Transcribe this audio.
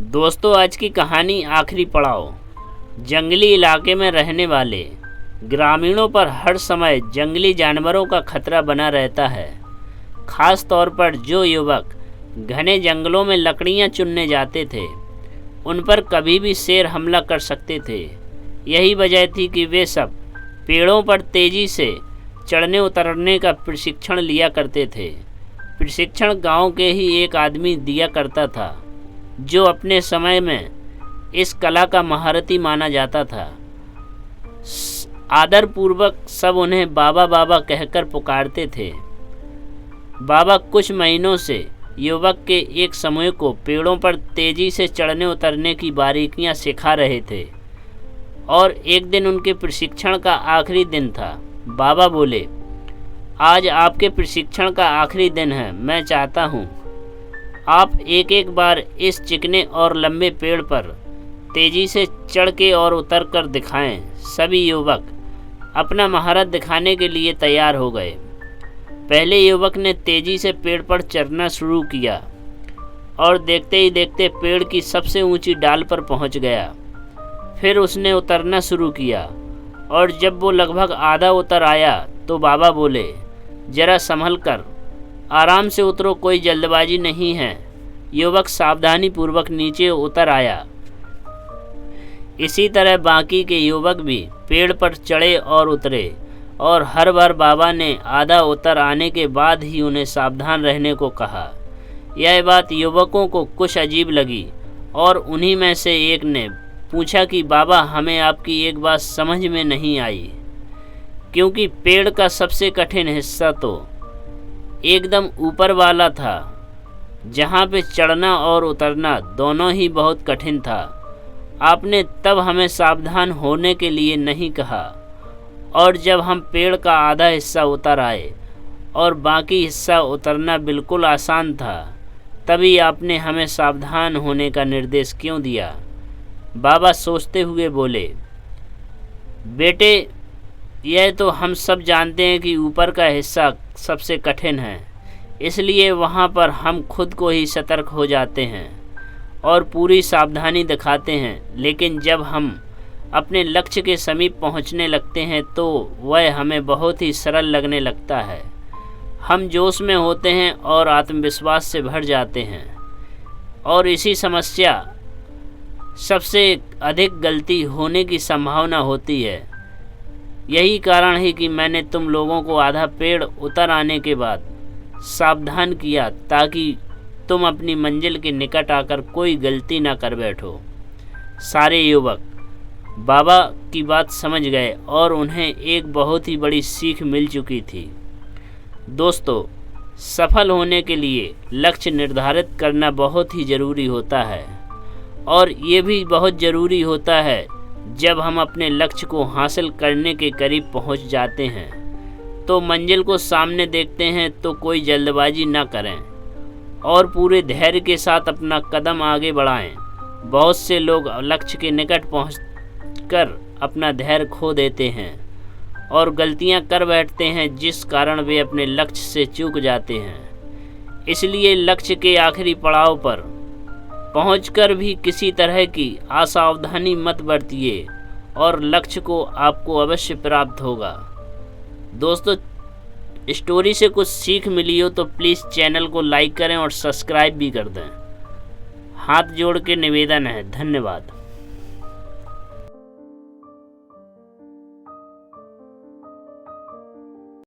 दोस्तों, आज की कहानी आखिरी पड़ाव। जंगली इलाके में रहने वाले ग्रामीणों पर हर समय जंगली जानवरों का खतरा बना रहता है। खास तौर पर जो युवक घने जंगलों में लकड़ियां चुनने जाते थे, उन पर कभी भी शेर हमला कर सकते थे। यही वजह थी कि वे सब पेड़ों पर तेजी से चढ़ने उतरने का प्रशिक्षण लिया करते थे। प्रशिक्षण गांव के ही एक आदमी दिया करता था, जो अपने समय में इस कला का महारथी माना जाता था। आदर पूर्वक सब उन्हें बाबा बाबा कहकर पुकारते थे। बाबा कुछ महीनों से युवक के एक समूह को पेड़ों पर तेजी से चढ़ने उतरने की बारीकियां सिखा रहे थे, और एक दिन उनके प्रशिक्षण का आखिरी दिन था। बाबा बोले, आज आपके प्रशिक्षण का आखिरी दिन है। मैं चाहता हूँ आप एक एक बार इस चिकने और लंबे पेड़ पर तेजी से चढ़ के और उतर कर दिखाएं। सभी युवक अपना महारत दिखाने के लिए तैयार हो गए। पहले युवक ने तेजी से पेड़ पर चढ़ना शुरू किया और देखते ही देखते पेड़ की सबसे ऊंची डाल पर पहुंच गया। फिर उसने उतरना शुरू किया, और जब वो लगभग आधा उतर आया तो बाबा बोले, जरा संभल कर, आराम से उतरो, कोई जल्दबाजी नहीं है। युवक सावधानी पूर्वक नीचे उतर आया। इसी तरह बाकी के युवक भी पेड़ पर चढ़े और उतरे, और हर बार बाबा ने आधा उतर आने के बाद ही उन्हें सावधान रहने को कहा। यह बात युवकों को कुछ अजीब लगी, और उन्हीं में से एक ने पूछा कि बाबा, हमें आपकी एक बात समझ में नहीं आई, क्योंकि पेड़ का सबसे कठिन हिस्सा तो एकदम ऊपर वाला था, जहाँ पे चढ़ना और उतरना दोनों ही बहुत कठिन था। आपने तब हमें सावधान होने के लिए नहीं कहा, और जब हम पेड़ का आधा हिस्सा उतर आए और बाकी हिस्सा उतरना बिल्कुल आसान था, तभी आपने हमें सावधान होने का निर्देश क्यों दिया? बाबा सोचते हुए बोले, बेटे, यह तो हम सब जानते हैं कि ऊपर का हिस्सा सबसे कठिन है, इसलिए वहाँ पर हम खुद को ही सतर्क हो जाते हैं और पूरी सावधानी दिखाते हैं। लेकिन जब हम अपने लक्ष्य के समीप पहुँचने लगते हैं तो वह हमें बहुत ही सरल लगने लगता है। हम जोश में होते हैं और आत्मविश्वास से भर जाते हैं, और इसी समस्या सबसे अधिक गलती होने की संभावना होती है। यही कारण है कि मैंने तुम लोगों को आधा पेड़ उतर आने के बाद सावधान किया, ताकि तुम अपनी मंजिल के निकट आकर कोई गलती ना कर बैठो। सारे युवक बाबा की बात समझ गए और उन्हें एक बहुत ही बड़ी सीख मिल चुकी थी। दोस्तों, सफल होने के लिए लक्ष्य निर्धारित करना बहुत ही ज़रूरी होता है, और ये भी बहुत ज़रूरी होता है जब हम अपने लक्ष्य को हासिल करने के करीब पहुंच जाते हैं तो मंजिल को सामने देखते हैं तो कोई जल्दबाजी ना करें और पूरे धैर्य के साथ अपना कदम आगे बढ़ाएं। बहुत से लोग लक्ष्य के निकट पहुंचकर अपना धैर्य खो देते हैं और गलतियां कर बैठते हैं, जिस कारण वे अपने लक्ष्य से चूक जाते हैं। इसलिए लक्ष्य के आखिरी पड़ाव पर पहुंचकर भी किसी तरह की असावधानी मत बरतिए, और लक्ष्य को आपको अवश्य प्राप्त होगा। दोस्तों, स्टोरी से कुछ सीख मिली हो तो प्लीज़ चैनल को लाइक करें और सब्सक्राइब भी कर दें। हाथ जोड़ के निवेदन है। धन्यवाद।